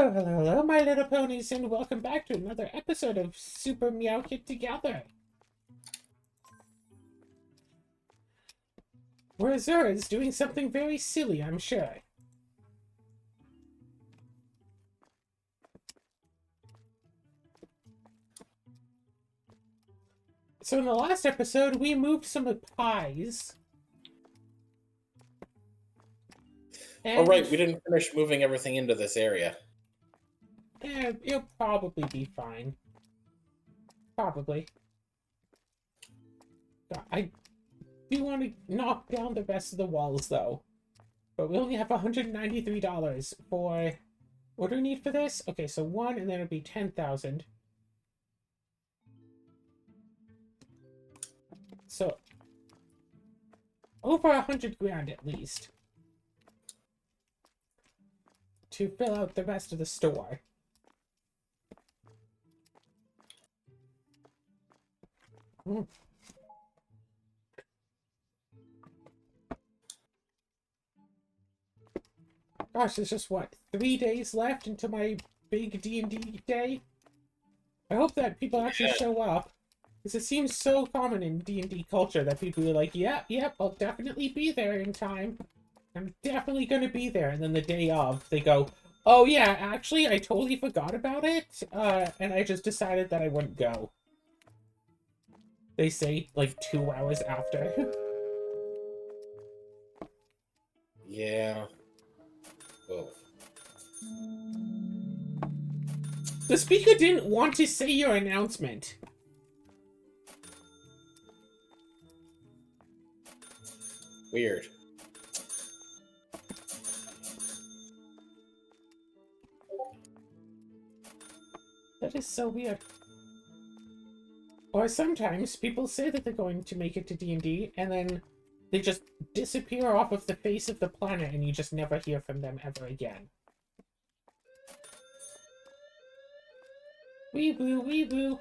Hello, hello, hello, my little ponies, and welcome back to another episode of Super Meow Kit Together. Where Zura is doing something very silly, I'm sure. So in the last episode, we moved some of pies. Oh, right, we didn't finish moving everything into this area. It'll probably be fine. Probably. I do want to knock down the rest of the walls, though. But we only have $193 for... What do we need for this? Okay, so 1, and then it'll be 10,000. So, over 100 grand at least. To fill out the rest of the store. Mm. Gosh, there's just, what, 3 days left until my big D&D day? I hope that people actually show up. Because it seems so common in D&D culture that people are like, yep, I'll definitely be there in time. I'm definitely going to be there. And then the day of, they go, oh yeah, actually, I totally forgot about it. And I just decided that I wouldn't go. They say, like, 2 hours after. Yeah. Whoa. The speaker didn't want to say your announcement. Weird. That is so weird. Or sometimes people say that they're going to make it to D&D, and then they just disappear off of the face of the planet, and you just never hear from them ever again. Wee boo, wee boo.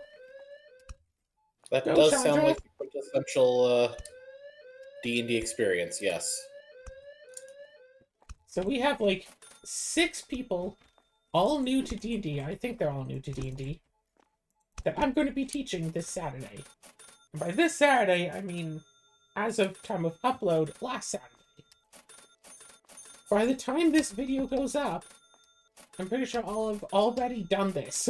That Go, does Chandra. sound like the quintessential D&D experience, yes. So we have like 6 people, all new to D&D. I think they're all new to D&D. That I'm going to be teaching this Saturday. And by this Saturday, I mean, as of time of upload, last Saturday. By the time this video goes up, I'm pretty sure I'll have already done this.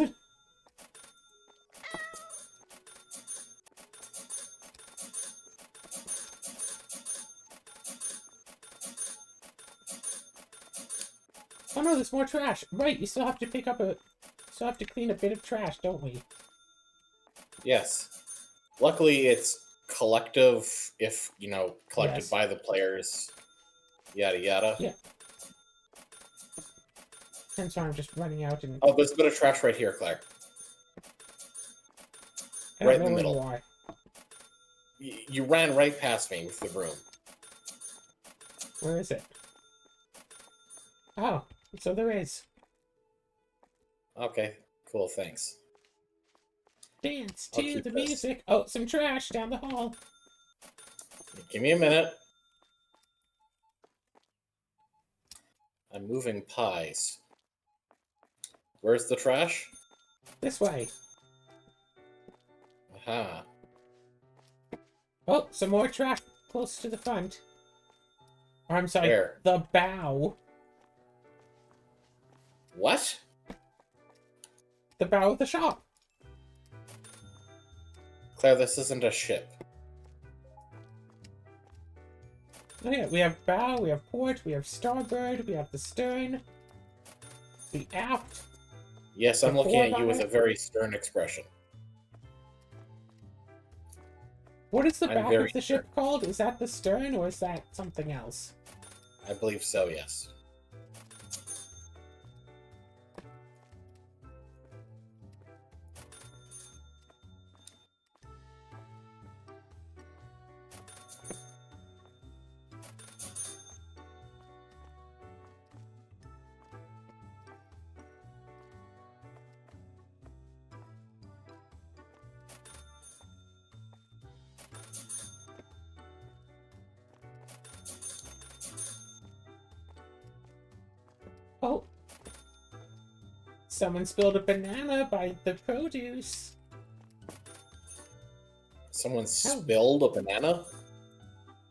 Oh no, there's more trash. Right, you still have to pick up a... Still have to clean a bit of trash, don't we? Yes. Luckily, it's collective, if, collected Yes. by the players, yada yada. Yeah. And so I'm just running out and... Oh, there's a bit of trash right here, Claire. I Right don't in know the where middle. you are. You ran right past me with the broom. Where is it? Oh, so there is. Okay, cool, thanks. Dance I'll to keep the this. music. Oh, some trash down the hall. Give me a minute. I'm moving pies. Where's the trash? This way. Aha. Oh, some more trash close to the front. Or I'm sorry, Where? the bow. What? The bow of the shop. Claire, this isn't a ship. Oh yeah, we have bow, we have port, we have starboard, we have the stern, the aft. Yes, I'm looking at you with a very stern expression. What is the I'm back very of the ship called? Is that the stern or is that something else? I believe so, yes. Someone spilled a banana by the produce. Someone spilled a banana?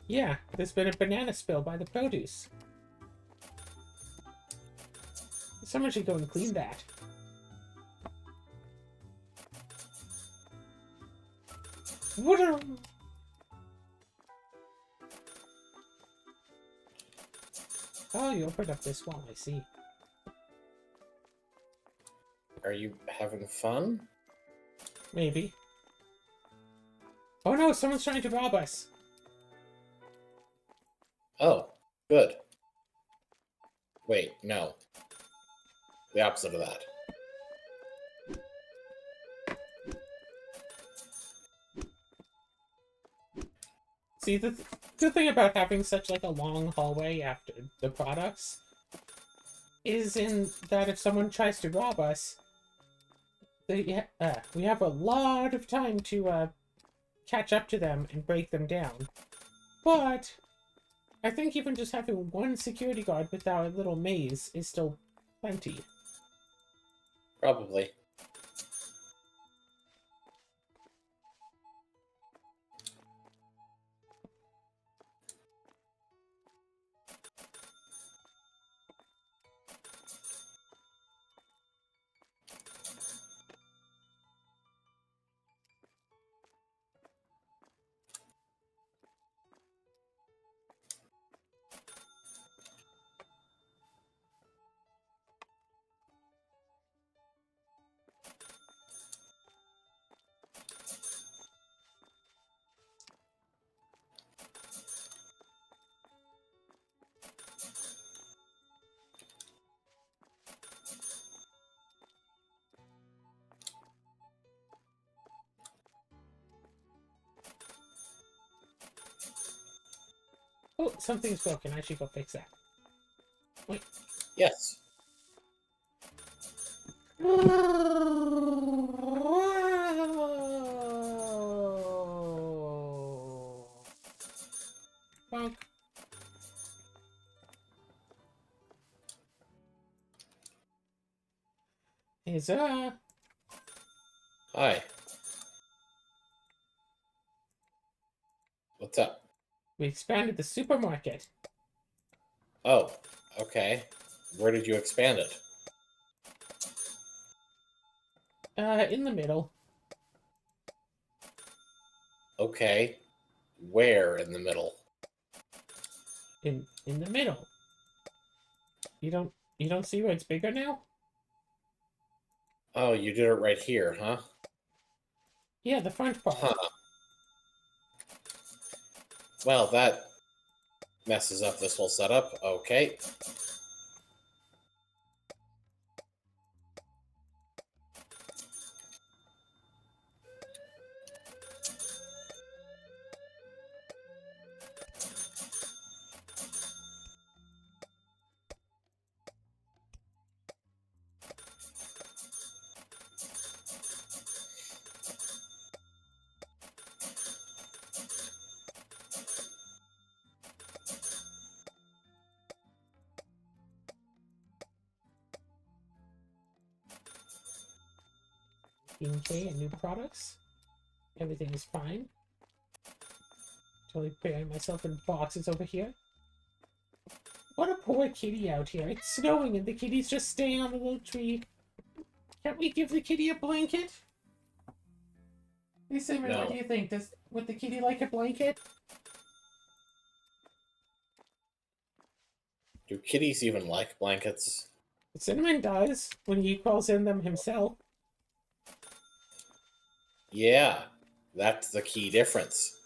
Yeah, there's been a banana spill by the produce. Someone should go and clean that. What a... Oh, you opened up this wall, I see. Are you having fun? Maybe. Oh no, someone's trying to rob us. Oh, good. Wait, no. The opposite of that. See, the good thing about having such like a long hallway after the products is in that if someone tries to rob us, we have a lot of time to catch up to them and break them down. But I think even just having one security guard with our little maze is still plenty. Probably. Oh, something's broken. I should go fix that. Wait. Yes. Bonk. Is Hi. What's up? we expanded the supermarket. Oh, okay. Where did you expand it? In the middle. Okay. Where in the middle? In the middle. You don't see where it's bigger now? Oh, you did it right here, huh? Yeah, the front part. Huh. Well, that messes up this whole setup. Okay. Okay, and new products. Everything is fine. Totally burying myself in boxes over here. What a poor kitty out here. It's snowing and the kitty's just staying on the little tree. Can't we give the kitty a blanket? Hey, Simon, No. what do you think? Would the kitty like a blanket? Do kitties even like blankets? Cinnamon does, when he crawls in them himself. Yeah, that's the key difference.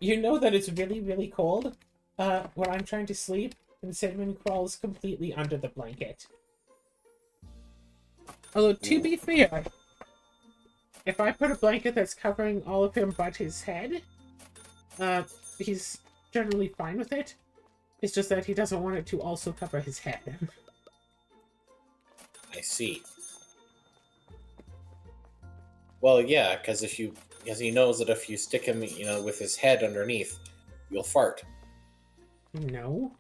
You know that it's really, really cold when I'm trying to sleep, and Cinnamon crawls completely under the blanket. Although, to be fair, if I put a blanket that's covering all of him but his head, he's generally fine with it. It's just that he doesn't want it to also cover his head. I see. Well, yeah, because he knows that if you stick him, with his head underneath, you'll fart. No.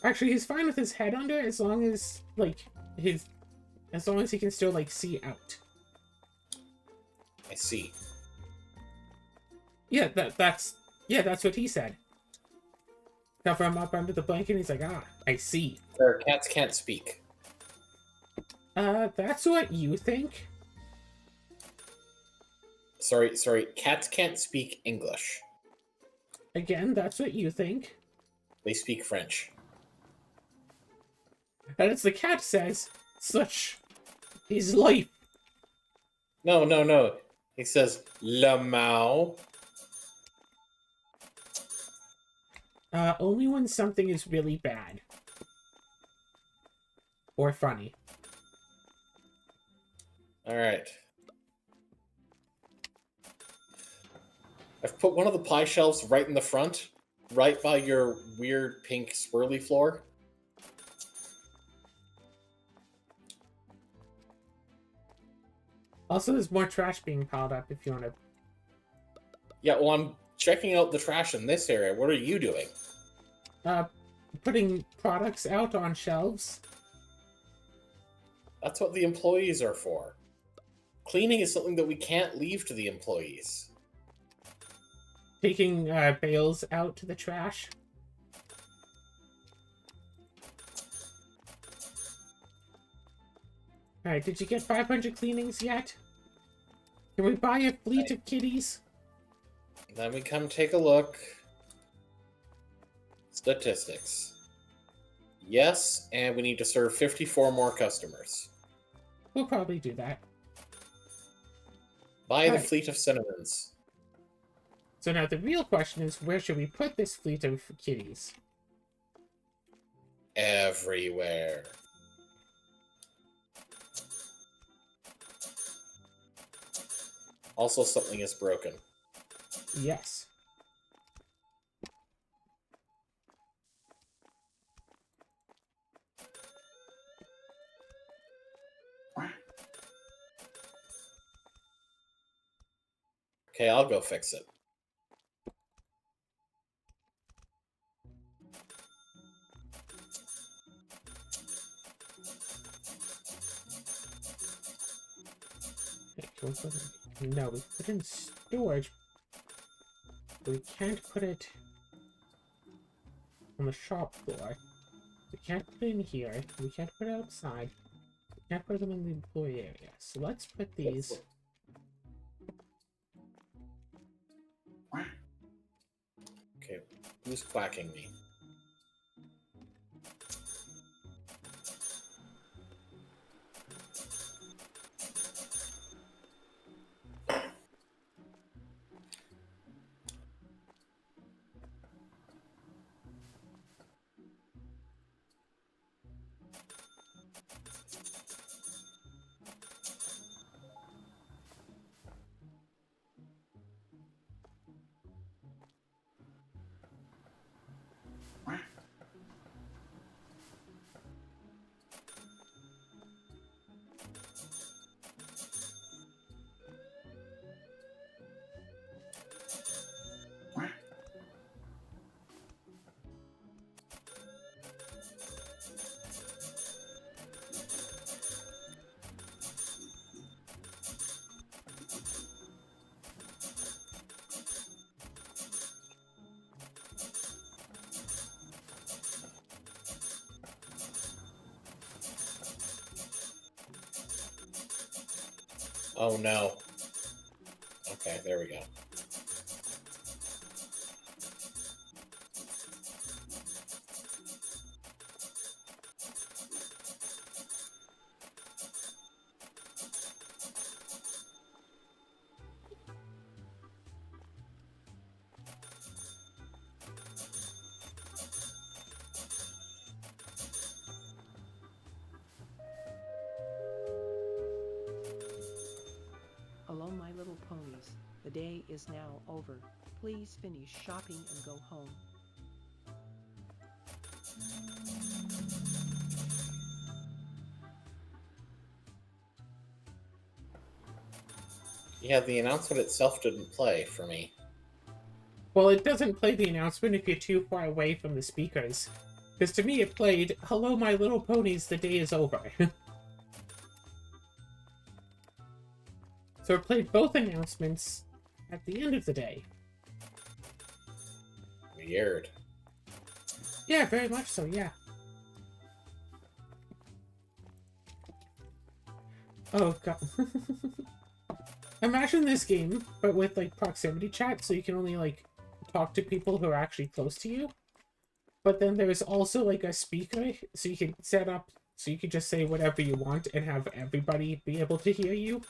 Actually, he's fine with his head under as long as, like, as long as he can still, like, see out. I see. Yeah, that's what he said. Cover him up under the blanket, and he's like, ah, I see. Their cats can't speak. That's what you think? Sorry, cats can't speak English. Again, that's what you think? They speak French. And as the cat says, such is life. No. He says, "La Mao." Only when something is really bad. Or funny. Alright. I've put one of the pie shelves right in the front, right by your weird pink swirly floor. Also, there's more trash being piled up if you want to... Yeah, well, I'm checking out the trash in this area. What are you doing? Putting products out on shelves. That's what the employees are for. Cleaning is something that we can't leave to the employees. Taking bales out to the trash. Alright, did you get 500 cleanings yet? Can we buy a fleet of kitties? Let me come take a look. Statistics. Yes, and we need to serve 54 more customers. We'll probably do that. Buy the Right. fleet of cinnamons. So now the real question is, where should we put this fleet of kitties? Everywhere. Also, something is broken. Yes. Okay, I'll go fix it. Okay, can we put it... No, we put it in storage. But we can't put it on the shop floor. We can't put it in here. We can't put it outside. We can't put them in the employee area. So let's put these... Okay, who's quacking me? Oh no. Okay, there we go. Hello, my little ponies. The day is now over. Please finish shopping and go home. Yeah, the announcement itself didn't play for me. Well, it doesn't play the announcement if you're too far away from the speakers. Because to me it played, "Hello, My Little Ponies, the day is over." So it played both announcements at the end of the day. Weird. Yeah, very much so, yeah. Oh, God. Imagine this game, but with, like, proximity chat, so you can only, like, talk to people who are actually close to you. But then there's also, like, a speaker, so you can set up, so you can just say whatever you want and have everybody be able to hear you.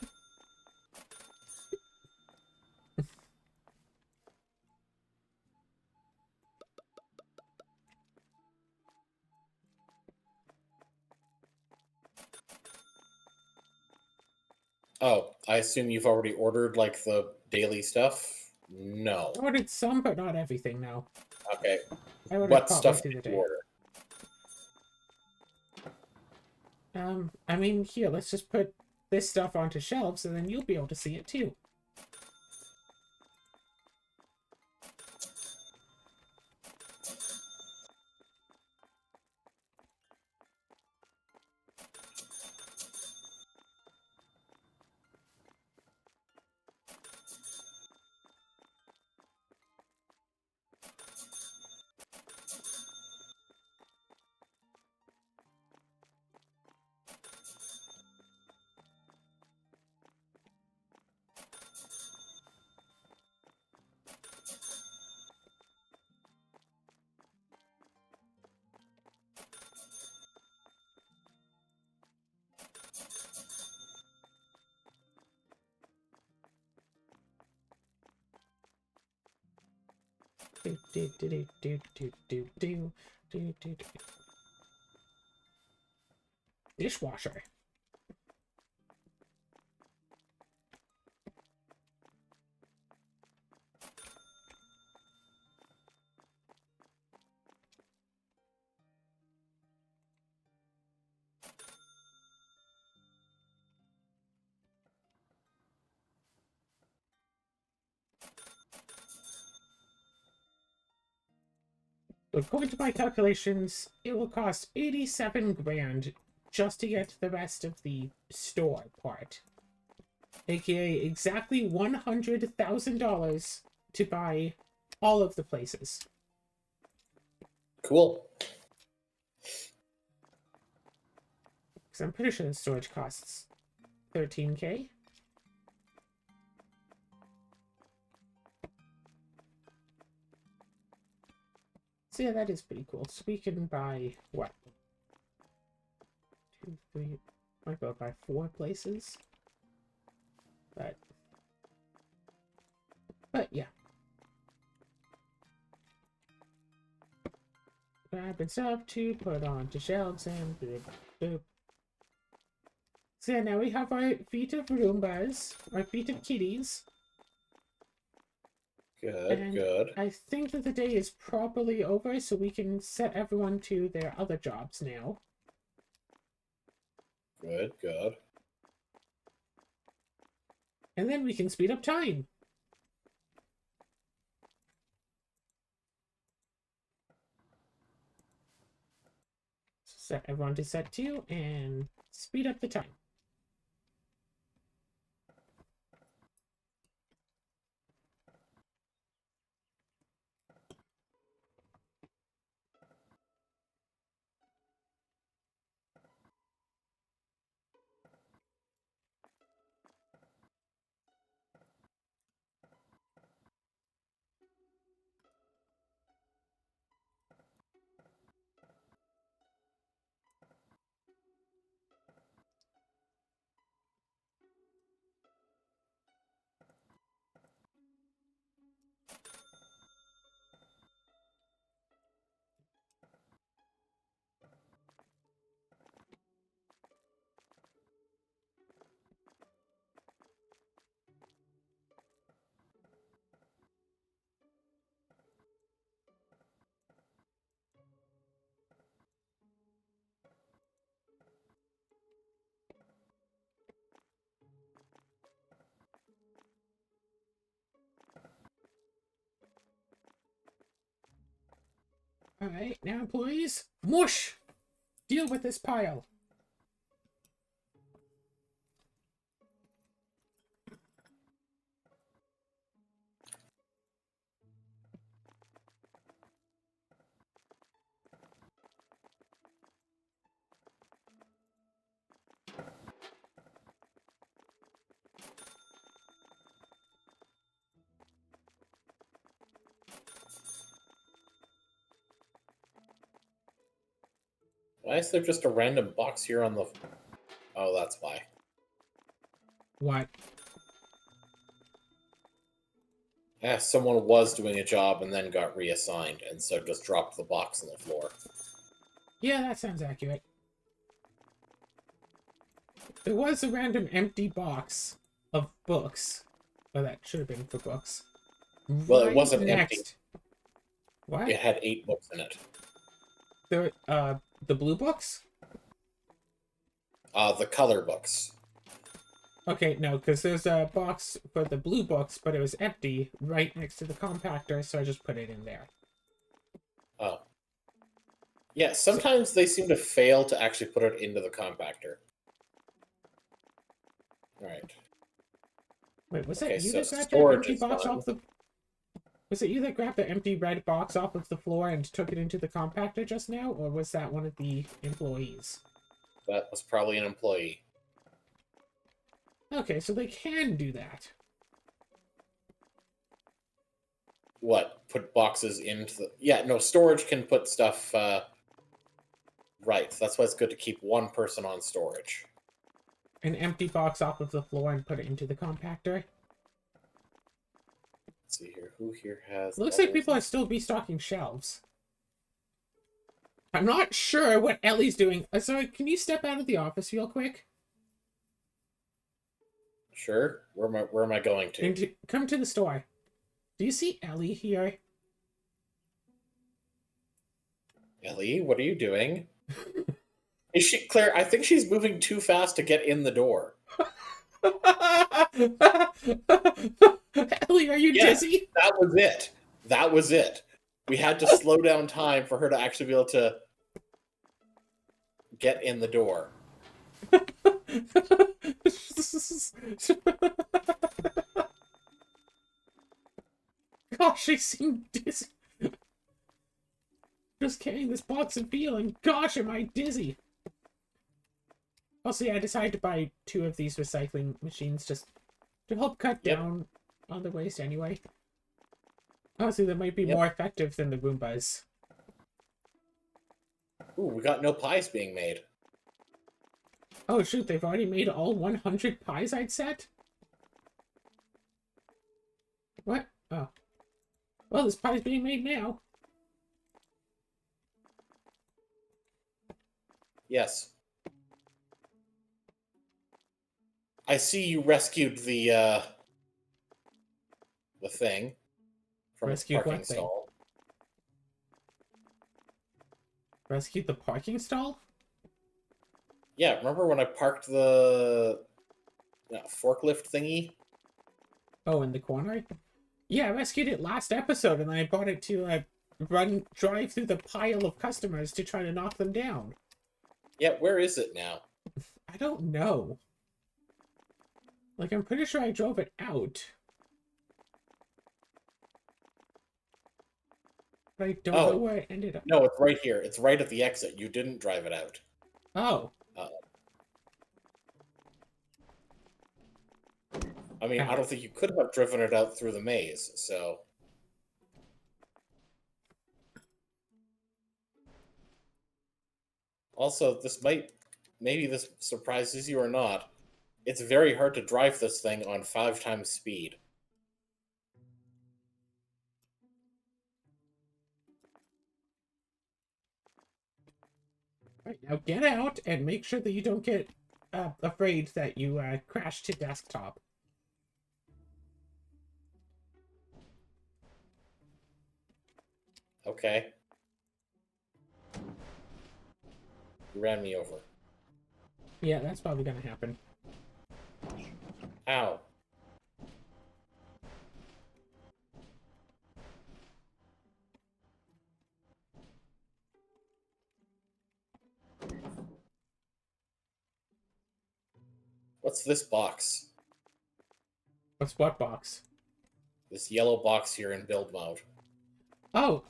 Oh, I assume you've already ordered like the daily stuff? No. I ordered some, but not everything now. Okay. I ordered What partway stuff through did the you day. order? I mean, here, let's just put this stuff onto shelves, and then you'll be able to see it too. Dishwasher. According to my calculations, it will cost 87 grand just to get the rest of the store part. AKA exactly $100,000 to buy all of the places. Cool. Because I'm pretty sure the storage costs 13K. So yeah, that is pretty cool. So we can buy, what? 2, 3, might be able to buy 4 places. But yeah. Grabbing stuff to put onto shelves and boop, boop. So yeah, now we have our feet of Roombas, our feet of kitties. Good, And good. I think that the day is properly over, so we can set everyone to their other jobs now. Good, good. And then we can speed up time. So set everyone to set 2 and speed up the time. Alright, now employees, mush! Deal with this pile. Why is there just a random box here on the... Oh, that's why. What? Yeah, someone was doing a job and then got reassigned, and so just dropped the box on the floor. Yeah, that sounds accurate. There was a random empty box of books. Oh, that should have been for books. Well, it wasn't empty. What? It had 8 books in it. The blue books? The color books. Okay, no, because there's a box for the blue books, but it was empty right next to the compactor, so I just put it in there. Oh. Yeah, sometimes they seem to fail to actually put it into the compactor. Alright. Wait, was Okay, that you so that grabbed that storage empty is box fine. off the... Was it you that grabbed the empty red box off of the floor and took it into the compactor just now, or was that one of the employees? That was probably an employee. Okay, so they can do that. What? Put boxes into the... Yeah, no, storage can put stuff... Right, that's why it's good to keep one person on storage. An empty box off of the floor and put it into the compactor. Let's see here. Who here has... Looks like people are still restocking shelves. I'm not sure what Ellie's doing. Sorry, can you step out of the office real quick? Sure. Where am I going to? Come to the store. Do you see Ellie here? Ellie, what are you doing? Is she... Claire, I think she's moving too fast to get in the door. Ellie, are you dizzy? That was it. That was it. We had to slow down time for her to actually be able to get in the door. Gosh, I seem dizzy. Just carrying this box and feeling, gosh, am I dizzy. Also, yeah, I decided to buy 2 of these recycling machines just to help cut down on the waste anyway. Honestly, that might be more effective than the Roombas. Ooh, we got no pies being made. Oh shoot, they've already made all 100 pies I'd set? What? Oh. Well, this pie's being made now. Yes. I see you rescued the thing from its Rescued parking what thing? stall. Rescued the parking stall? Yeah, remember when I parked the forklift thingy? Oh, in the corner? Yeah, I rescued it last episode, and I brought it to drive through the pile of customers to try to knock them down. Yeah, where is it now? I don't know. Like, I'm pretty sure I drove it out. But I don't know where it ended up. No, it's right here. It's right at the exit. You didn't drive it out. Oh. I mean, I don't think you could have driven it out through the maze, so... Also, maybe this surprises you or not, it's very hard to drive this thing on 5 times speed. Right, now get out and make sure that you don't get afraid that you crash to desktop. Okay. You ran me over. Yeah, that's probably gonna happen. Ow. What's this box? What's what box? This yellow box here in build mode. Oh,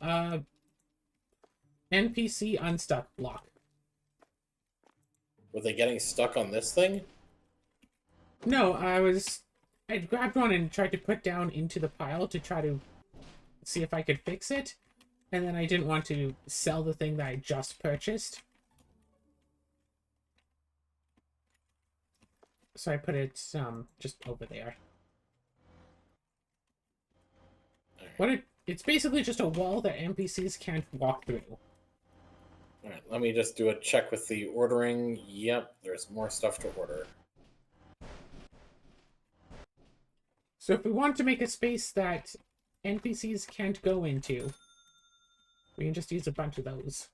NPC unstuck block. Were they getting stuck on this thing? No, I grabbed one and tried to put down into the pile to try to see if I could fix it. And then I didn't want to sell the thing that I just purchased. So I put it, just over there. It's basically just a wall that NPCs can't walk through. Alright, let me just do a check with the ordering. Yep, there's more stuff to order. So if we want to make a space that NPCs can't go into, we can just use a bunch of those.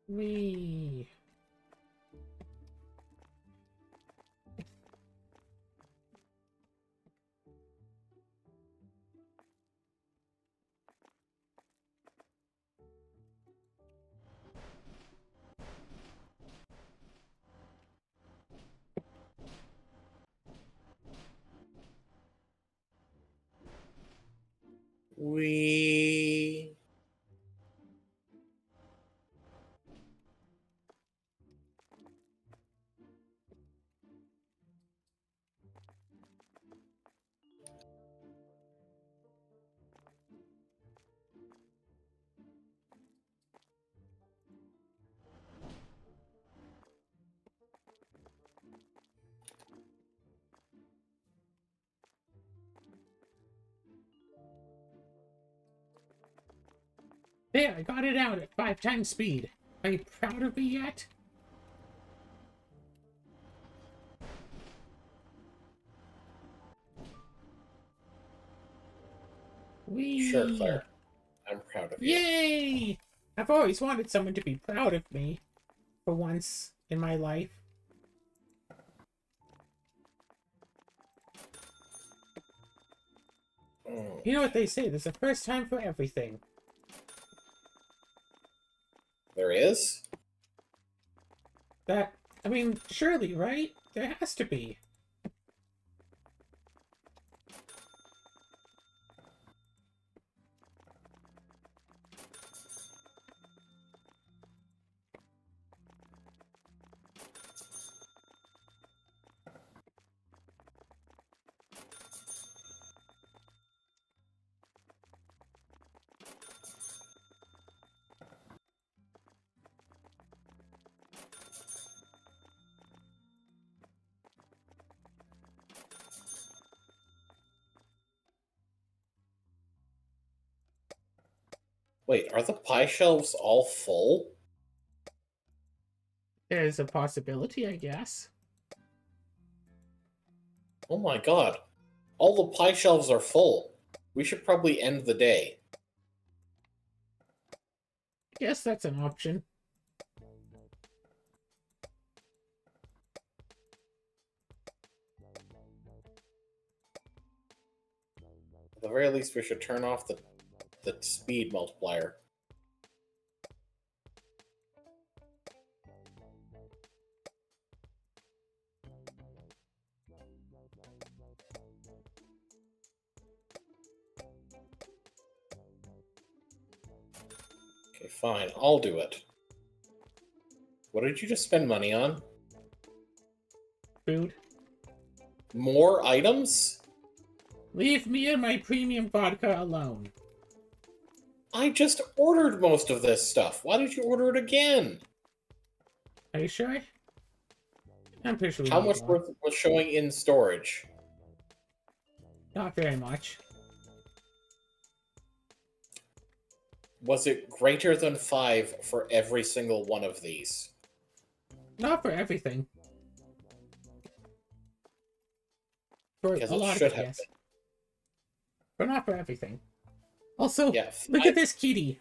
Whee! We. There, I got it out at 5 times speed. Are you proud of me yet? Whee! Sure, Claire. I'm proud of you. Yay! I've always wanted someone to be proud of me. For once in my life. Mm. You know what they say, there's a first time for everything. There is? I mean, surely, right? There has to be. Wait, are the pie shelves all full? There's a possibility, I guess. Oh my god. All the pie shelves are full. We should probably end the day. Guess that's an option. At the very least, we should turn off the speed multiplier. Okay, fine. I'll do it. What did you just spend money on? Food. More items? Leave me and my premium vodka alone. I just ordered most of this stuff. Why did you order it again? Are you sure? I'm pretty sure we How need much more. was showing in storage? Not very much. Was it greater than 5 for every single one of these? Not for everything. For Because a it lot of should it, have yes. been. But not for everything. Also, Yeah, look at this kitty.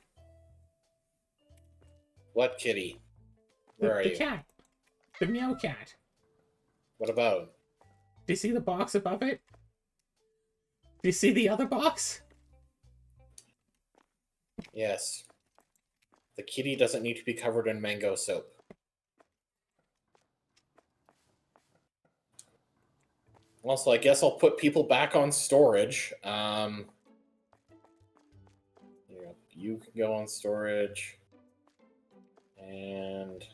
What kitty? Where are The you? cat. The meow cat. What about? Do you see the box above it? Do you see the other box? Yes. The kitty doesn't need to be covered in mango soap. Also, I guess I'll put people back on storage. You can go on storage. And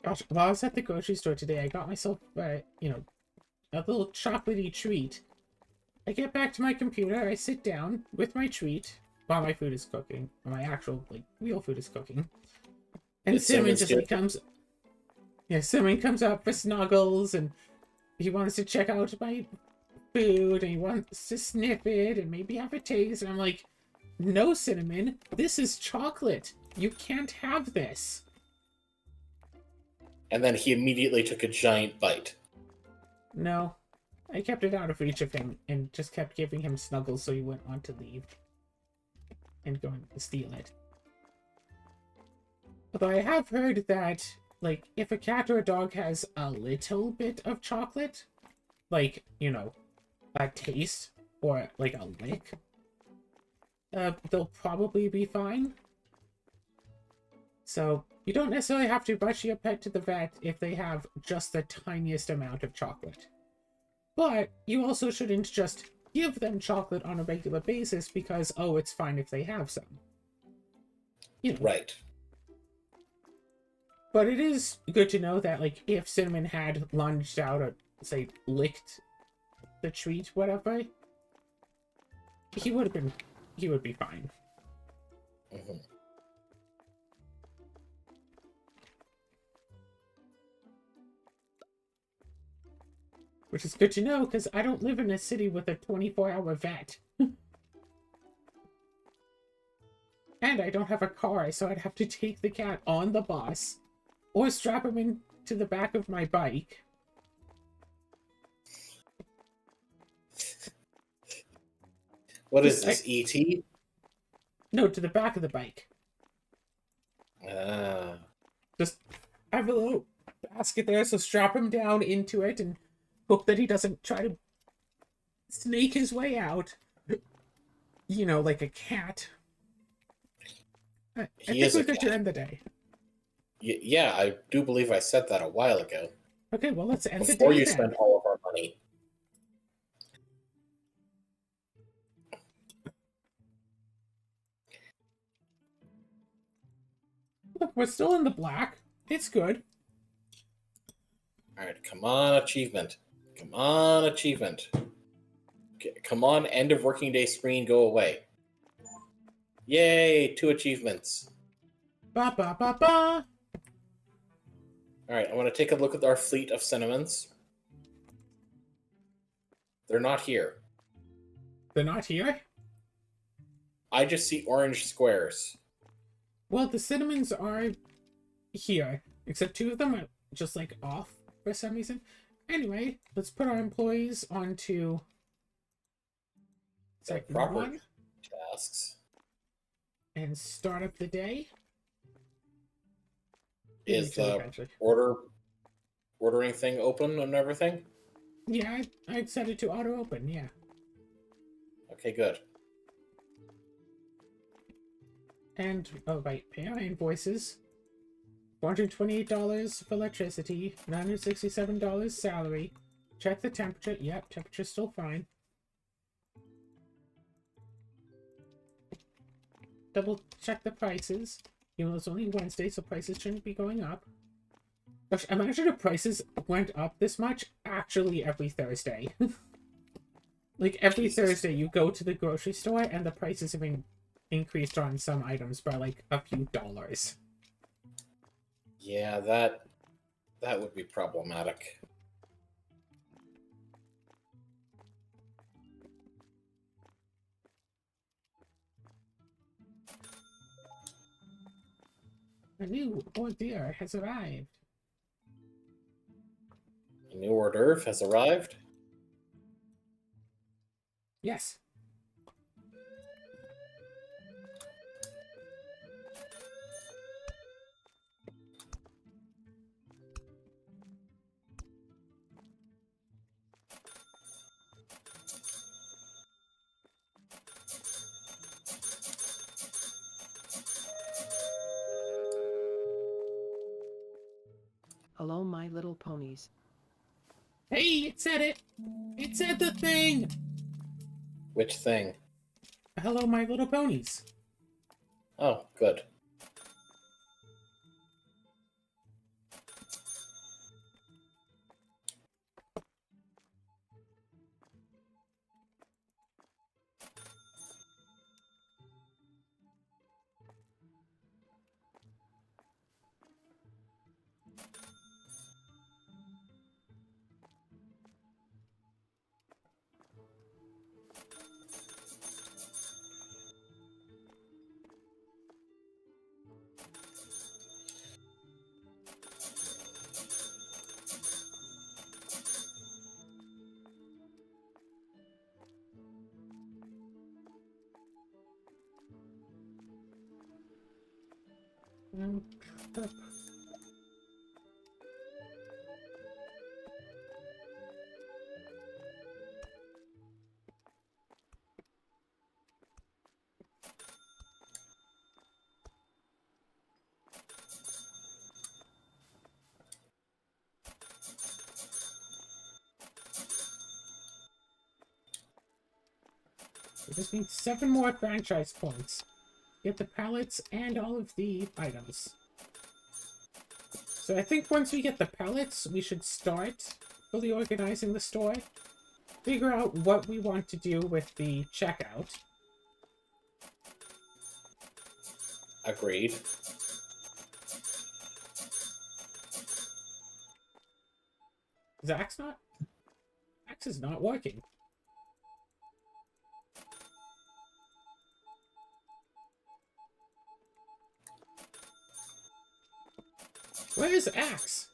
Gosh, while I was at the grocery store today, I got myself, a little chocolatey treat. I get back to my computer, I sit down with my treat while my food is cooking. My actual, real food is cooking. And Cinnamon just, comes... Yeah, Cinnamon comes up for snuggles, and he wants to check out my food, and he wants to sniff it, and maybe have a taste, and I'm like, no, Cinnamon, this is chocolate. You can't have this. and then he immediately took a giant bite. No. I kept it out of reach of him and just kept giving him snuggles so he wouldn't want to leave and go and steal it. Although I have heard that, if a cat or a dog has a little bit of chocolate, a taste or, a lick, they'll probably be fine. So, you don't necessarily have to rush your pet to the vet if they have just the tiniest amount of chocolate. But you also shouldn't just give them chocolate on a regular basis because, oh, it's fine if they have some. Right. But it is good to know that, if Cinnamon had lunged out or, say, licked the treat, whatever, he would be fine. Mm-hmm. Which is good to know, because I don't live in a city with a 24-hour vet. And I don't have a car, so I'd have to take the cat on the bus, or strap him into the back of my bike. What is this, E.T.? No, to the back of the bike. Ah. Just have a little basket there, so strap him down into it and hope that he doesn't try to snake his way out. Like a cat. I think is a we're good to cat. end the day. Yeah, I do believe I said that a while ago. Okay, well, let's end the day Before you then. spend all of our money. Look, we're still in the black. It's good. Alright, come on, achievement. Come on, achievement. Okay, come on, end of working day screen, go away. Yay, 2 achievements. Ba ba ba ba. Alright, I want to take a look at our fleet of cinnamons. They're not here. They're not here? I just see orange squares. Well, the cinnamons are here, except 2 of them are just like off for some reason. Anyway, let's put our employees onto They're second proper 1 tasks. and start up the day. Is Eventually, the eventually. ordering thing open and everything? Yeah, I'd set it to auto open, yeah. Okay, good. And, oh, right, pay our invoices. $428 for electricity, $967 salary. Check the temperature. Yep, temperature's still fine. Double check the prices. Even though it's only Wednesday, so prices shouldn't be going up. Gosh, imagine if prices went up this much actually every Thursday. Like, every Jesus. Thursday you go to the grocery store and the prices have been increased on some items by like a few dollars. Yeah, that would be problematic. A new ordeal has arrived. A new hors d'oeuvre has arrived. Yes. Hello, my little ponies. Hey, it said it! It said the thing! Which thing? Hello, my little ponies. Oh, good. Up. We just need 7 more franchise points. Get the pallets and all of the items. So I think once we get the pallets, we should start fully organizing the store. Figure out what we want to do with the checkout. Agreed. Zach's not? Zach's is not working. Where is Axe?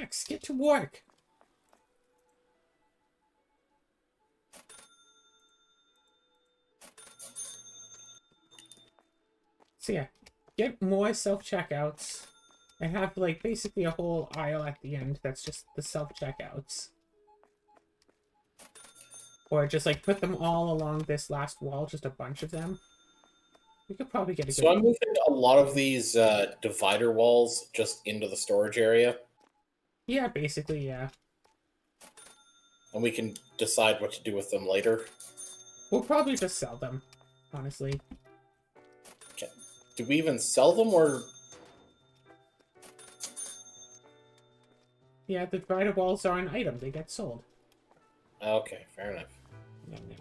Axe, get to work. So yeah, get more self-checkouts and have like basically a whole aisle at the end that's just the self-checkouts. Or just like put them all along this last wall, just a bunch of them. We could probably get a So good... I'm moving a lot of these divider walls just into the storage area, Yeah, basically, yeah. and we can decide what to do with them later. We'll probably just sell them, honestly. Okay. Do we even sell them, or... Yeah, the divider walls are an item. They get sold. Okay, fair enough. Yum, yum.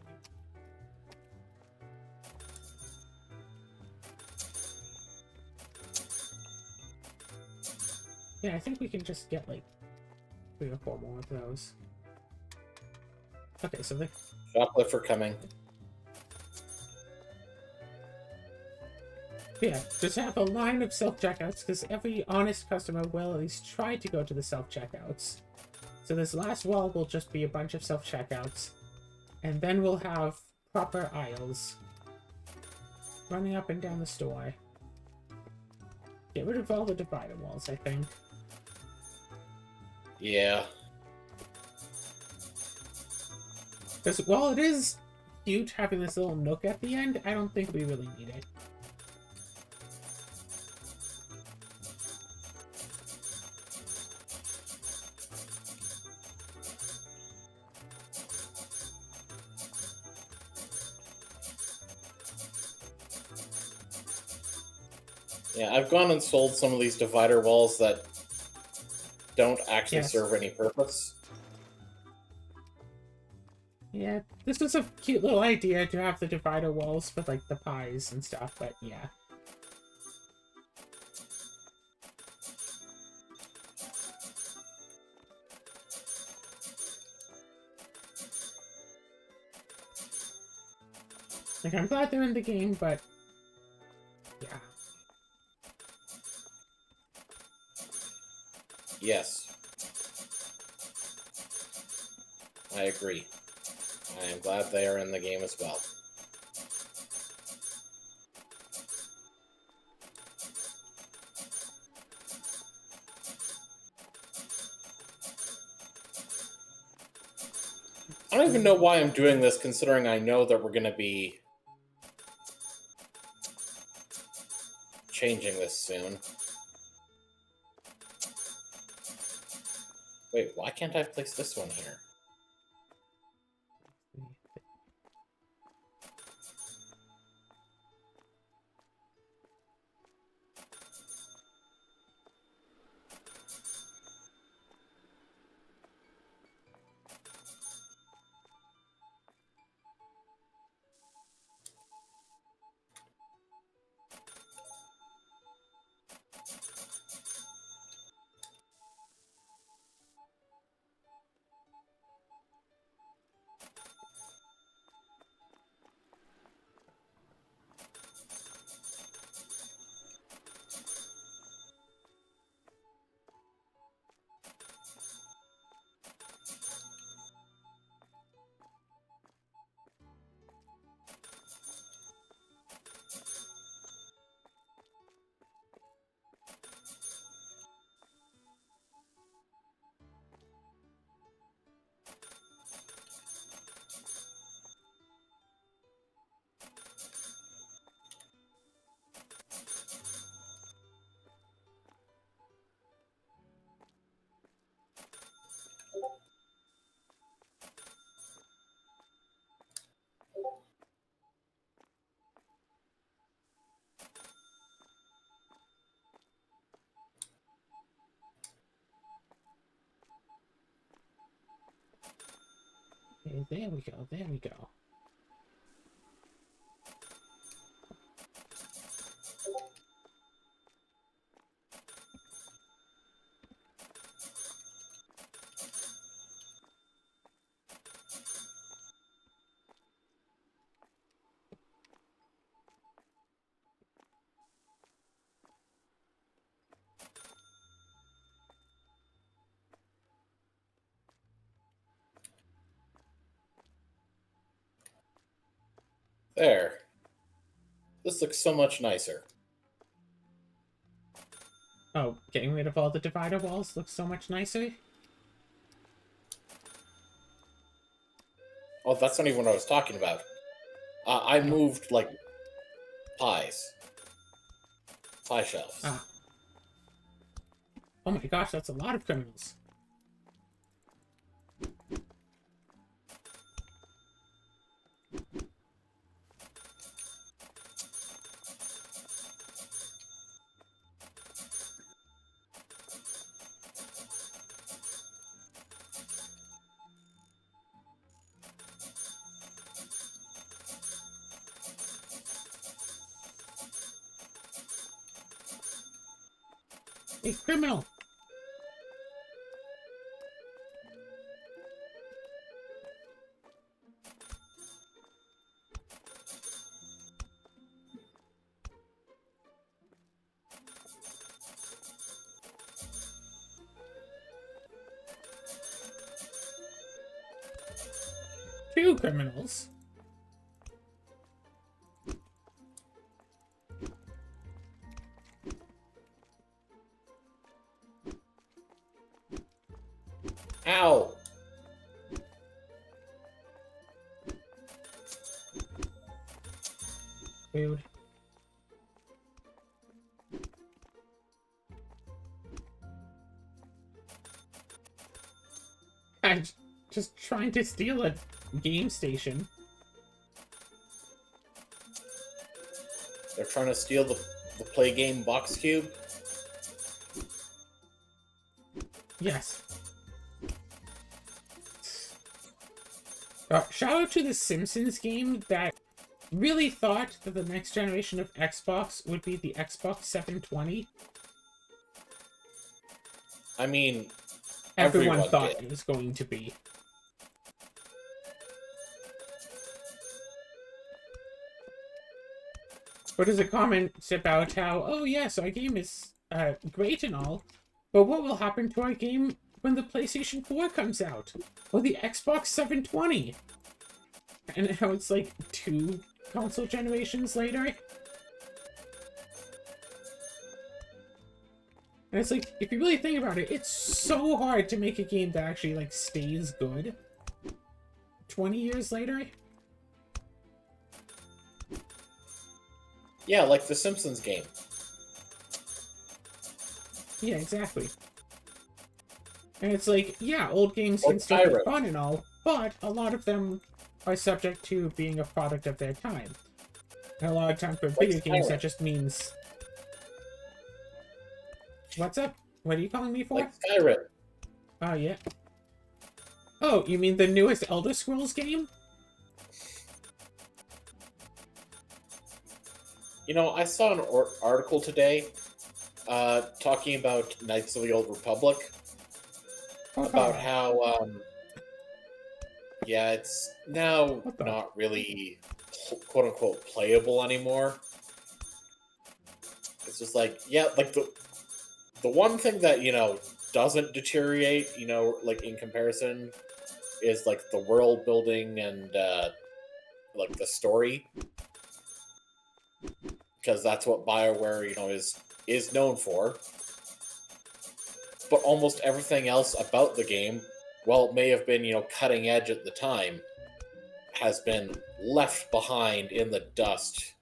Yeah, I think we can just get like 3 or 4 more of those. Okay, so the Shoplifter coming. yeah, just have a line of self-checkouts because every honest customer will at least try to go to the self-checkouts. So this last wall will just be a bunch of self-checkouts, and then we'll have proper aisles running up and down the store. Get rid of all the divider walls, I think. Yeah. Because while it is cute having this little nook at the end, I don't think we really need it. Yeah, I've gone and sold some of these divider walls that don't actually Yes. serve any purpose. Yeah, this was a cute little idea to have the divider walls for, like, the pies and stuff, but yeah. Like, I'm glad they're in the game, but yeah. Yes. I agree. I am glad they are in the game as well. I don't even know why I'm doing this, considering I know that we're going to be changing this soon. Wait, why can't I place this one here? Okay, there we go, there we go. There. This looks so much nicer. Oh, getting rid of all the divider walls looks so much nicer. Oh, that's not even what I was talking about. I moved, like, pies. Pie shelves. Ah. Oh my gosh, that's a lot of criminals. A criminal! 2 criminals. Ow! Rude. I'm just trying to steal a game station. They're trying to steal the play game box cube. Yes. Shout out to the Simpsons game that really thought that the next generation of Xbox would be the Xbox 720. I mean, Everyone thought did. it was going to be. But there's a comment about how, oh yes, our game is great and all, but what will happen to our game when the PlayStation 4 comes out? Or the Xbox 720? And how it's like 2 console generations later? And it's like, if you really think about it, it's so hard to make a game that actually, like, stays good 20 years later. Yeah, like the Simpsons game. Yeah, exactly. And it's like, yeah, old games Or can still be Skyrim. fun and all, but a lot of them are subject to being a product of their time. And a lot of times for video games, that Skyrim. just means... What's up? What are you calling me for? Like Skyrim. Oh, yeah. Oh, you mean the newest Elder Scrolls game? You know, I saw an article today talking about Knights of the Old Republic. About how, yeah, it's now What the- not really quote-unquote playable anymore. It's just like, yeah, like the one thing that, you know, doesn't deteriorate, you know, like in comparison is like the world building and like the story. Because that's what BioWare, you know, is known for. But almost everything else about the game, while it may have been, you know, cutting edge at the time, has been left behind in the dust.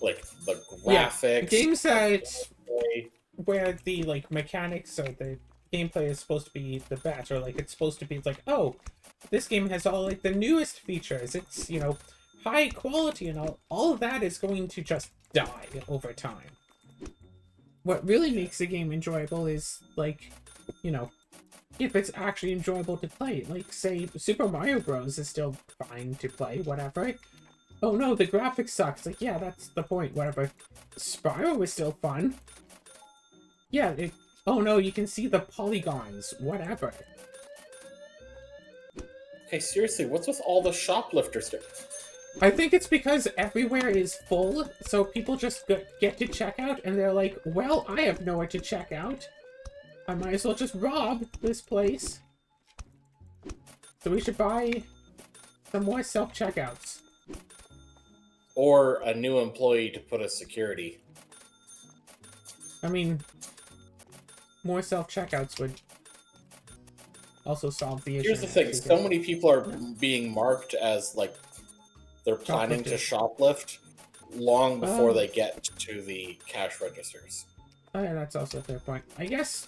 Like the graphics. Games that gameplay. where the like mechanics or the gameplay is supposed to be the best, or like it's supposed to be like, oh, this game has all like the newest features. It's, you know, high quality and all of that is going to just die over time. What really makes a game enjoyable is, like, you know, if it's actually enjoyable to play. Like, say, Super Mario Bros. Is still fine to play, whatever. Oh no, the graphics sucks. Like, yeah, that's the point, whatever. Spyro is still fun. Yeah, oh no, you can see the polygons, whatever. Okay, seriously, what's with all the shoplifter stuff? I think it's because everywhere is full, so people just get to checkout, and they're like, well, I have nowhere to check out. I might as well just rob this place. So we should buy some more self-checkouts. Or a new employee to put as security. I mean, more self-checkouts would also solve the issue. Here's the thing, so many people are being marked as, like, they're planning to shoplift long before they get to the cash registers. Oh yeah, that's also a fair point. I guess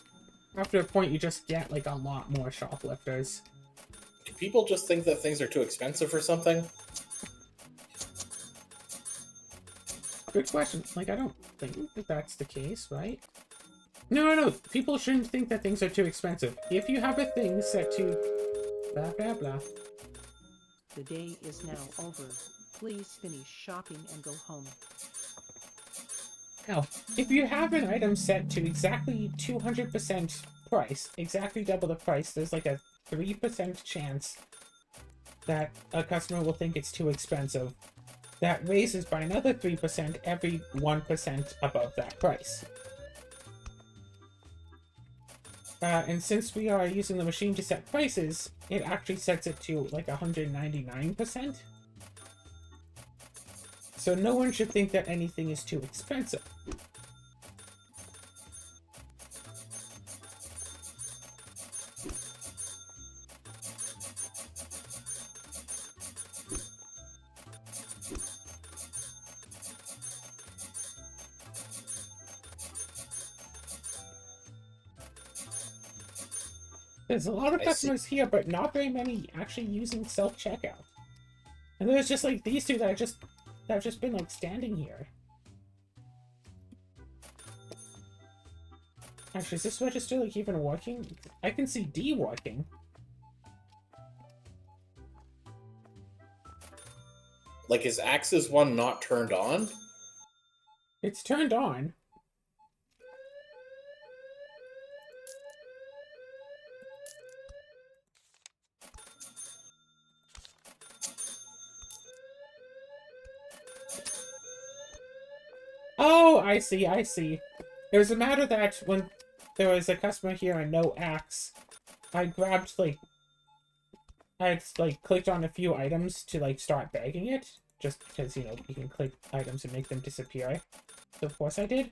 after a point you just get like a lot more shoplifters. Do people just think that things are too expensive or something? Good question. Like, I don't think that that's the case, right? No. People shouldn't think that things are too expensive. If you have a thing set to blah blah blah. The day is now over. Please finish shopping and go home. Now, if you have an item set to exactly 200% price, exactly double the price, there's like a 3% chance that a customer will think it's too expensive. That raises by another 3% every 1% above that price. And since we are using the machine to set prices, it actually sets it to like 199%. So no one should think that anything is too expensive. There's a lot of I see. customers here, but not very many actually using self-checkout. And there's just like these two that have just been like standing here. Actually, is this register like even working? I can see D working. Like, is Axe's one not turned on? It's turned on. Oh, I see, I see. It was a matter that when there was a customer here and no axe, I grabbed, like... I had, like, clicked on a few items to, like, start bagging it. Just because, you know, you can click items and make them disappear. So, of course I did.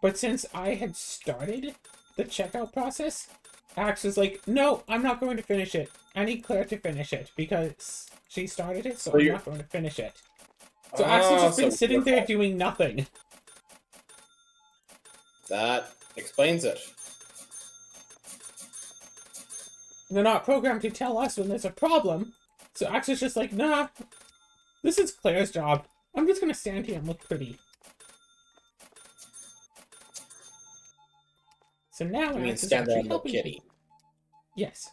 But since I had started the checkout process, Axe was like, no, I'm not going to finish it. I need Claire to finish it, because she started it, so I'm not going to finish it. So Axe has just been sitting there doing nothing. That explains it. They're not programmed to tell us when there's a problem. So Axe is just like, nah, this is Claire's job. I'm just gonna stand here and look pretty. So now I mean, Axe is stand there actually and look helping kitty. people. Yes.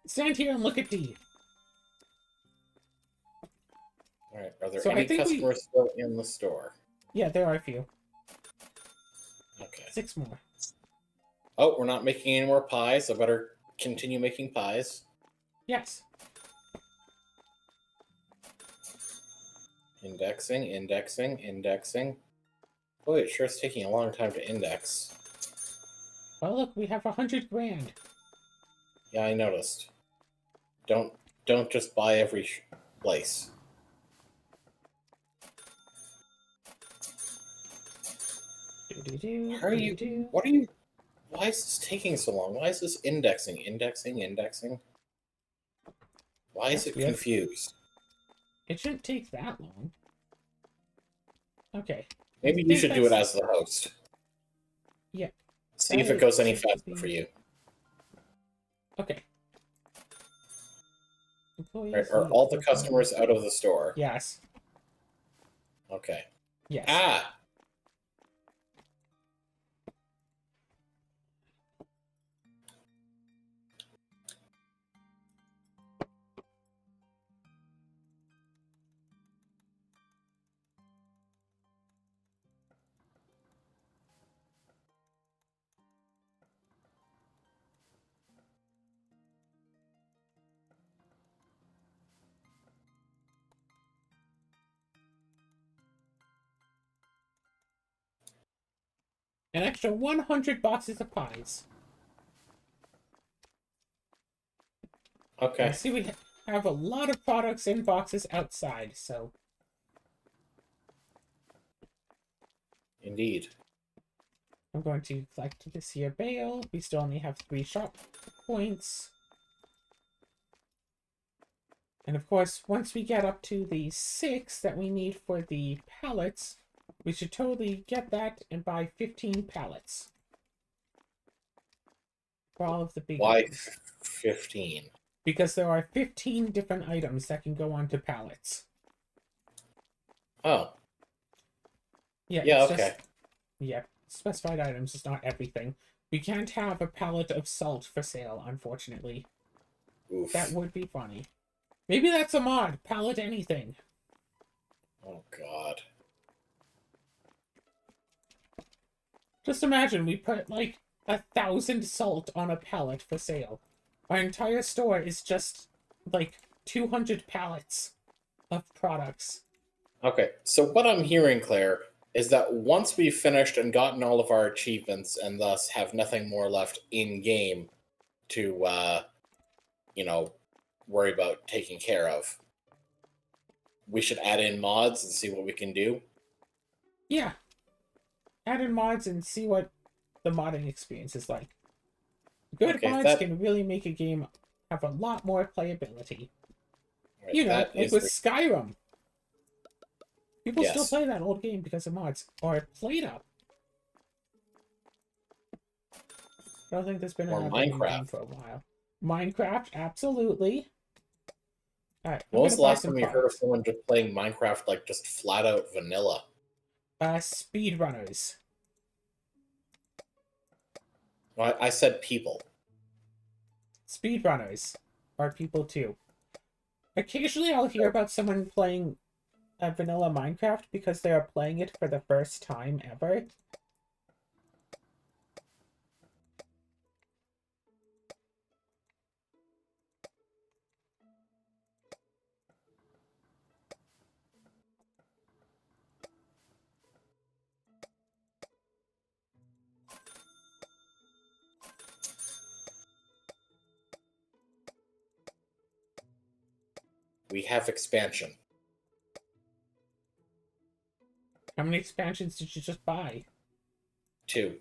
Stand here and look at D. Alright, are there So I any think customers still in the store? Yeah, there are a few. Okay. 6 more. Oh, we're not making any more pies. I better continue making pies. Yes. Indexing, indexing, indexing. Boy, it sure is taking a long time to index. Well, look, we have 100 grand. Yeah, I noticed. Don't just buy every place. How are you? What are you? Why is this taking so long? Why is this indexing, indexing, indexing? Why is That's it weird. confused? It shouldn't take that long. Okay. Maybe you should do it as the host. Yeah. See if it goes any faster for you. Okay. Right, are all the customers out of the store? Yes. Okay. Yes. Ah! An extra 100 boxes of pies. Okay. I see we have a lot of products in boxes outside, so... Indeed. I'm going to collect this here bale. We still only have 3 shop points. And of course, once we get up to the 6 that we need for the pallets, we should totally get that and buy 15 pallets. For all of the big Why items. 15? Because there are 15 different items that can go onto pallets. Oh. Yeah, Yeah, it's okay. Yeah, specified items is not everything. We can't have a pallet of salt for sale, unfortunately. Oof. That would be funny. Maybe that's a mod. Pallet anything. Oh, God. Just imagine we put, like, 1,000 salt on a pallet for sale. Our entire store is just, like, 200 pallets of products. Okay, so what I'm hearing, Claire, is that once we've finished and gotten all of our achievements and thus have nothing more left in game to, you know, worry about taking care of, we should add in mods and see what we can do. Yeah. Add in mods and see what the modding experience is like. Good Okay, mods that- can really make a game have a lot more playability. Right, You know, that like is with the- Skyrim. People still Yes. play that old game because of mods. Or PlateUp. I don't think there's been Or another new game Minecraft. for a while. Minecraft, absolutely. Alright, When was the last time you heard of someone just playing Minecraft like just flat out vanilla? Speedrunners. Well, I said people. Speedrunners are people too. Occasionally I'll hear about someone playing vanilla Minecraft because they are playing it for the first time ever. We have expansion. How many expansions did you just buy? 2.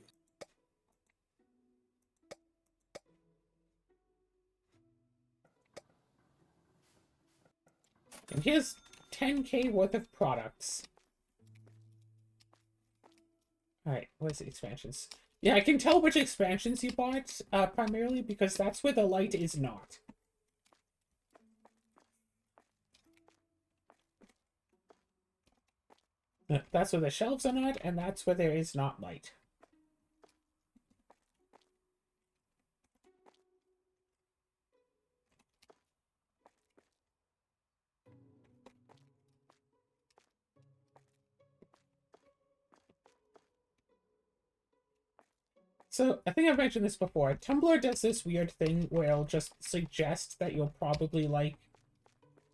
And here's 10k worth of products. Alright, where's the expansions? Yeah, I can tell which expansions you bought, primarily because that's where the light is not. That's where the shelves are not, and that's where there is not light. So, I think I've mentioned this before. Tumblr does this weird thing where it'll just suggest that you'll probably like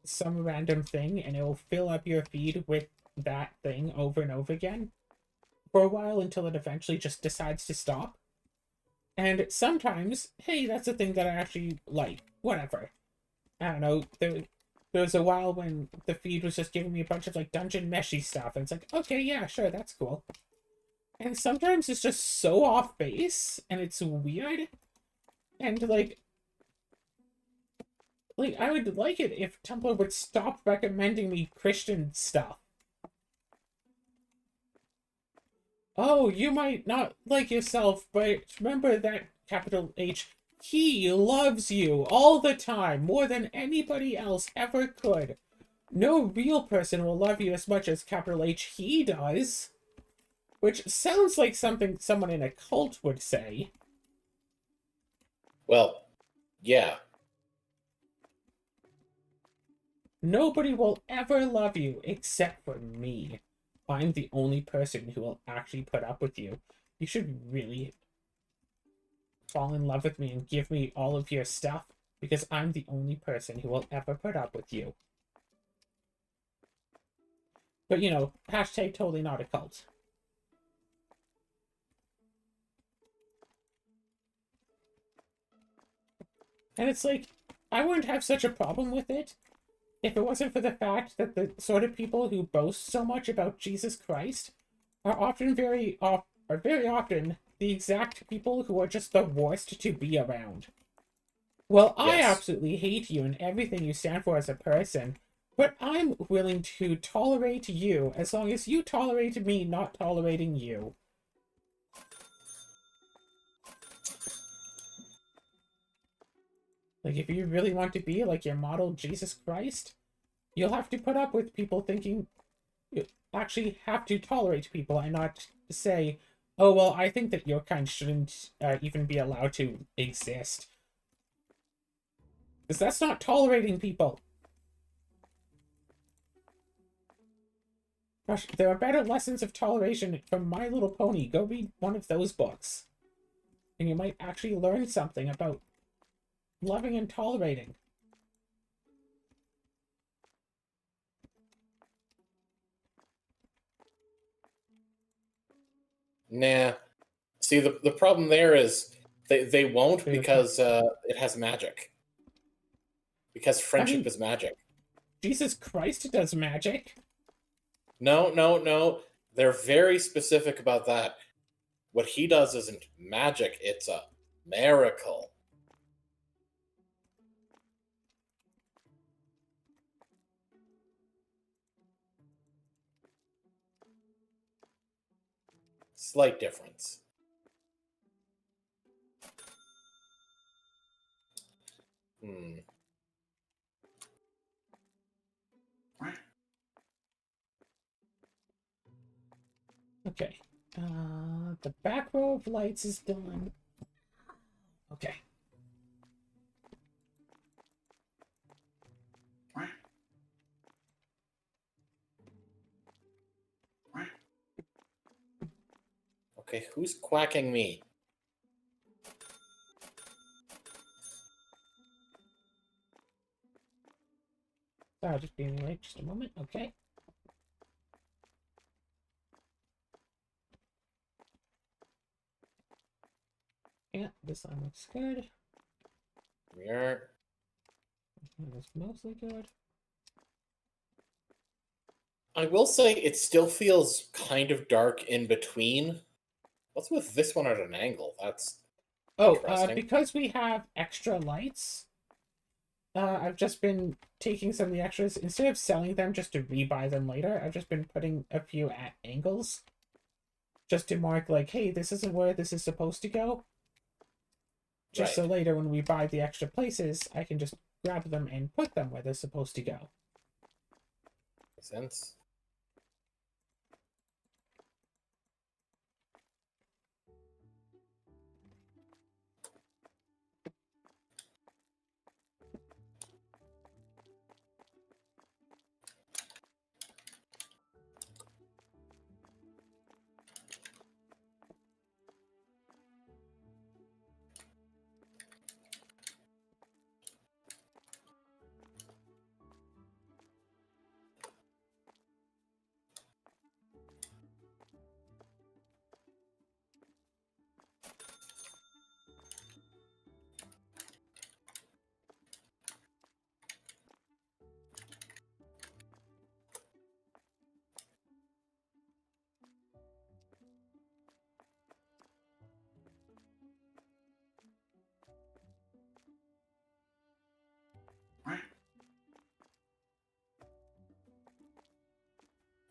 some random thing, and it'll fill up your feed with that thing over and over again for a while until it eventually just decides to stop. And sometimes, hey, that's a thing that I actually like. Whatever. I don't know. There was a while when the feed was just giving me a bunch of like dungeon meshy stuff, and it's like, okay, yeah, sure, that's cool. And sometimes it's just so off base, and it's weird. And like I would like it if Tumblr would stop recommending me Christian stuff. Oh, you might not like yourself, but remember that capital H, he loves you all the time, more than anybody else ever could. No real person will love you as much as capital H he does. Which sounds like something someone in a cult would say. Well, yeah. Nobody will ever love you except for me. I'm the only person who will actually put up with you. You should really fall in love with me and give me all of your stuff, because I'm the only person who will ever put up with you. But, you know, hashtag totally not a cult. And it's like, I wouldn't have such a problem with it if it wasn't for the fact that the sort of people who boast so much about Jesus Christ are very often the exact people who are just the worst to be around. Well, I Yes. absolutely hate you and everything you stand for as a person, but I'm willing to tolerate you as long as you tolerate me not tolerating you. Like, if you really want to be like your model Jesus Christ, you'll have to put up with people thinking you actually have to tolerate people and not say, oh, well, I think that your kind shouldn't even be allowed to exist. Because that's not tolerating people. Gosh, there are better lessons of toleration from My Little Pony. Go read one of those books. And you might actually learn something about loving and tolerating. Nah. See, the problem there is they won't They- because it has magic. Because friendship mean- is magic. Jesus Christ, it does magic. No, no, no. They're very specific about that. What he does isn't magic, it's a miracle. Slight difference. Hmm. Okay. The back row of lights is done. Okay. Okay, who's quacking me? Sorry, just being late. Just a moment. Okay. Yeah, this one looks good. Here. That looks mostly good. I will say it still feels kind of dark in between. What's with this one at an angle? That's Oh, interesting. because we have extra lights, I've just been taking some of the extras, instead of selling them just to rebuy them later, I've just been putting a few at angles. Just to mark, like, hey, this isn't where this is supposed to go. Just so Right. later when we buy the extra places, I can just grab them and put them where they're supposed to go. Makes sense.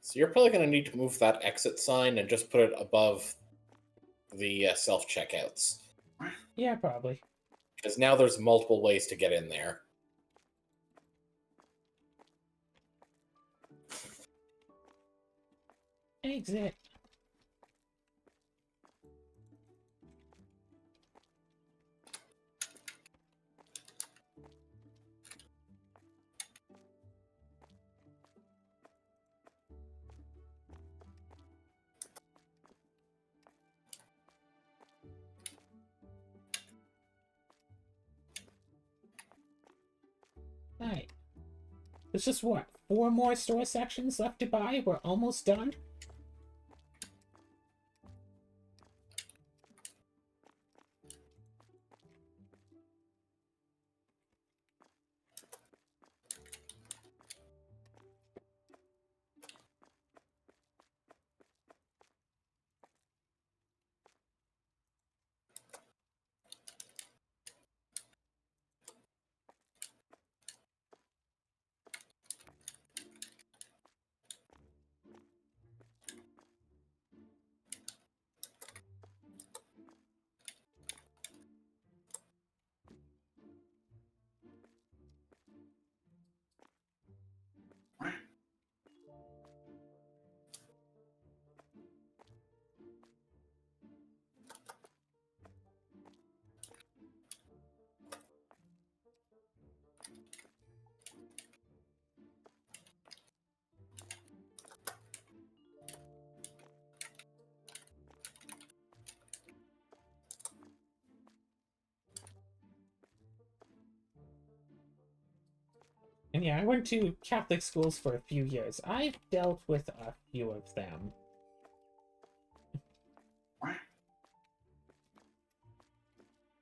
So you're probably going to need to move that exit sign and just put it above the self-checkouts. Yeah, probably. Because now there's multiple ways to get in there. Exit. Alright. There's just what? 4 more store sections left to buy? We're almost done? And yeah, I went to Catholic schools for a few years. I've dealt with a few of them.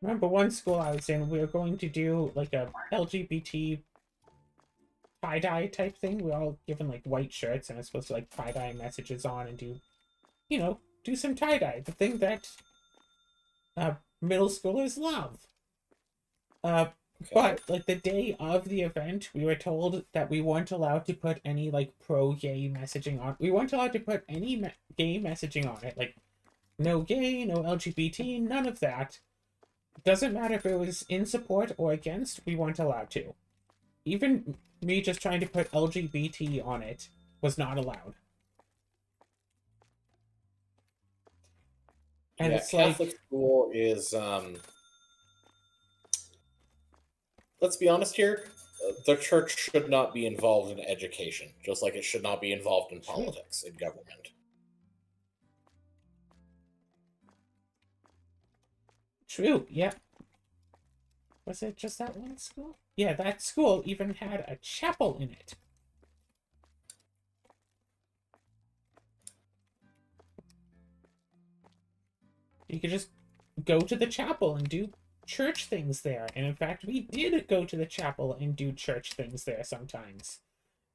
remember one school I was in, we were going to do like a LGBT tie-dye type thing. We were all given like white shirts and I was supposed to like tie-dye messages on and do, you know, do some tie-dye. The thing that middle schoolers love. But like the day of the event, we were told that we weren't allowed to put any like pro-gay messaging on. We weren't allowed to put any gay messaging on it. Like no gay, no LGBT, none of that. Doesn't matter if it was in support or against, we weren't allowed to. Even me just trying to put LGBT on it was not allowed. And yeah, it's Catholic like, school is let's be honest here, the church should not be involved in education, just like it should not be involved in politics and government. true, yeah. Was it just that one school? Yeah, that school even had a chapel in it. You could just go to the chapel and do church things there. And in fact, we did go to the chapel and do church things there sometimes.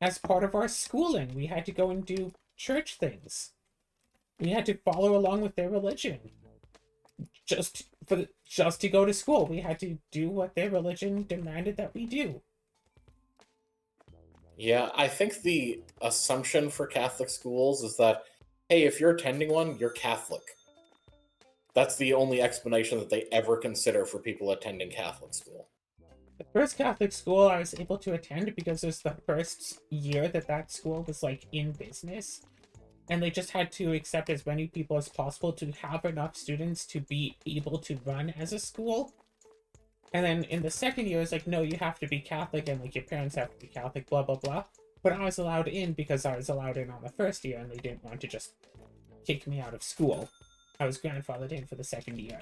As part of our schooling, we had to go and do church things. We had to follow along with their religion. Just to go to school, we had to do what their religion demanded that we do. Yeah, I think the assumption for Catholic schools is that, hey, if you're attending one, you're Catholic. That's the only explanation that they ever consider for people attending Catholic school. The first Catholic school I was able to attend because it was the first year that school was like in business. And they just had to accept as many people as possible to have enough students to be able to run as a school. And then in the second year, it's like, no, you have to be Catholic and like your parents have to be Catholic, blah, blah, blah. But I was allowed in because I was allowed in on the first year and they didn't want to just kick me out of school. I was grandfathered in for the second year.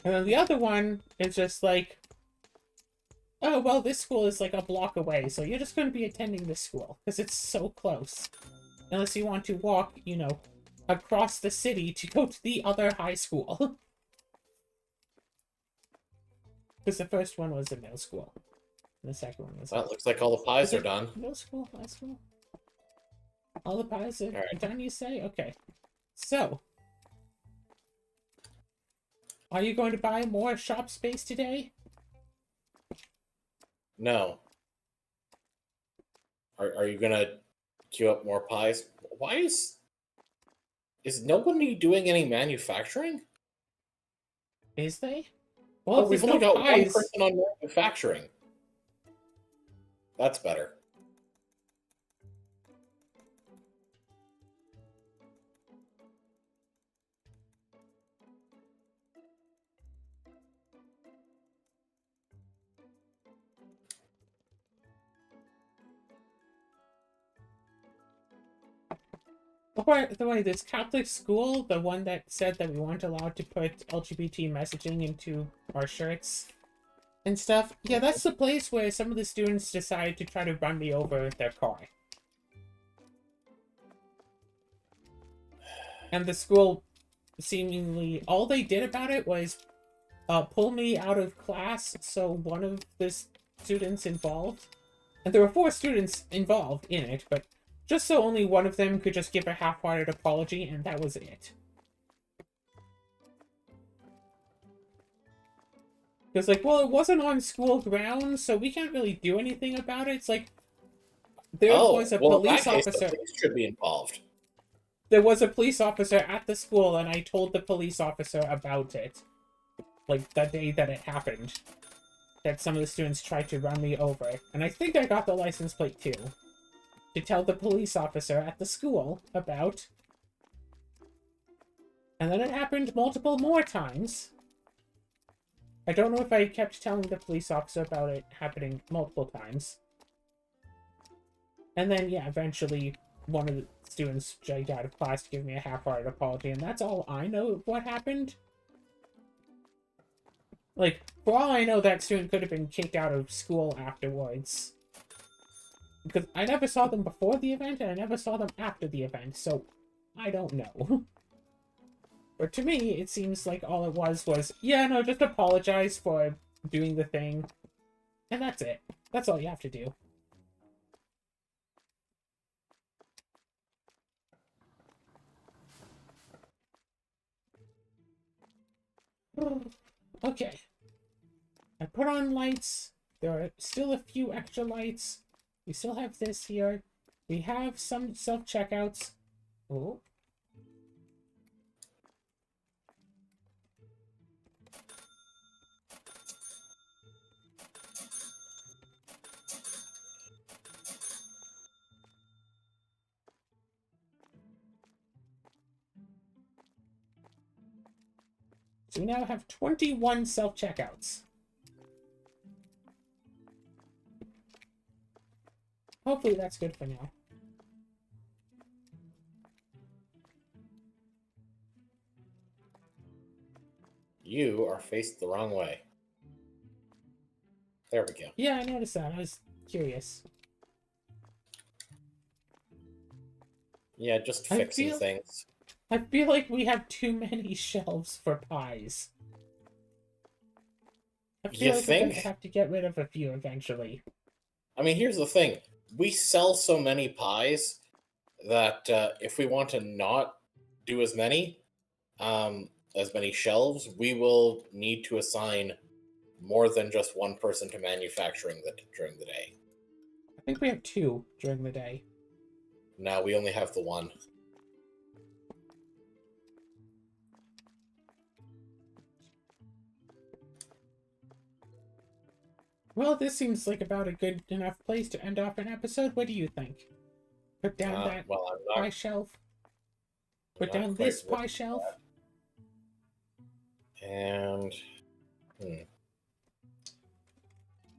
And then the other one is just like, oh, well, this school is like a block away, so you're just going to be attending this school, because it's so close. Unless you want to walk, you know, across the city to go to the other high school. Because the first one was a middle school. And the second one was... Well, it looks like all the pies are done. Middle school? High school? All the pies are right. done, you say? Okay. So... are you going to buy more shop space today? No. Are you gonna queue up more pies? Why is nobody doing any manufacturing? Is they? Well, Oh, if we've there's only no got pies... one person on manufacturing. That's better. By the way, this Catholic school, the one that said that we weren't allowed to put LGBT messaging into our shirts and stuff, yeah, that's the place where some of the students decided to try to run me over with their car. And the school, seemingly, all they did about it was pull me out of class, so one of the students involved, and there were 4 students involved in it, but just so only one of them could just give a half-hearted apology, and that was it. Because, like, well, it wasn't on school grounds, so we can't really do anything about it. It's like, there was a police officer... the police should be involved. There was a police officer at the school, and I told the police officer about it. Like, the day that it happened. That some of the students tried to run me over. And I think I got the license plate, too. To tell the police officer at the school about. And then it happened multiple more times. I don't know if I kept telling the police officer about it happening multiple times. And then, yeah, eventually one of the students dragged out of class to give me a half-hearted apology, and that's all I know of what happened. Like, for all I know, that student could have been kicked out of school afterwards. Because I never saw them before the event, and I never saw them after the event, so I don't know. But to me, it seems like all it was, yeah, no, just apologize for doing the thing. And that's it. That's all you have to do. Okay. I put on lights. There are still a few extra lights. We still have this here. We have some self-checkouts. Oh. So we now have 21 self-checkouts. Hopefully that's good for now. You are faced the wrong way. There we go. Yeah, I noticed that. I was curious. Yeah, just I fixing feel- things. I feel like we have too many shelves for pies. I feel You like we're gonna think? have to get rid of a few eventually. I mean, here's the thing. We sell so many pies that if we want to not do as many shelves, we will need to assign more than just one person to manufacturing during the day. I think we have 2 during the day. Now we only have the one. Well, this seems like about a good enough place to end off an episode. What do you think? Put down that Well, I'm pie not. shelf. I'm Put not down quite this with pie shelf. And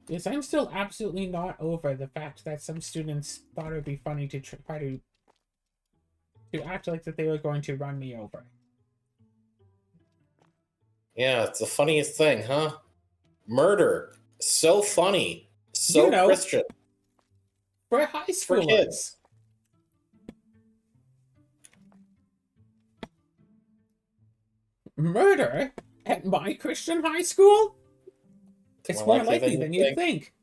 Yes, I'm still absolutely not over the fact that some students thought it would be funny to try to act like that they were going to run me over. yeah, it's the funniest thing, huh? Murder, so funny, so You know. Christian. For high For schoolers. kids. Murder at my Christian high school? It's more likely than you think.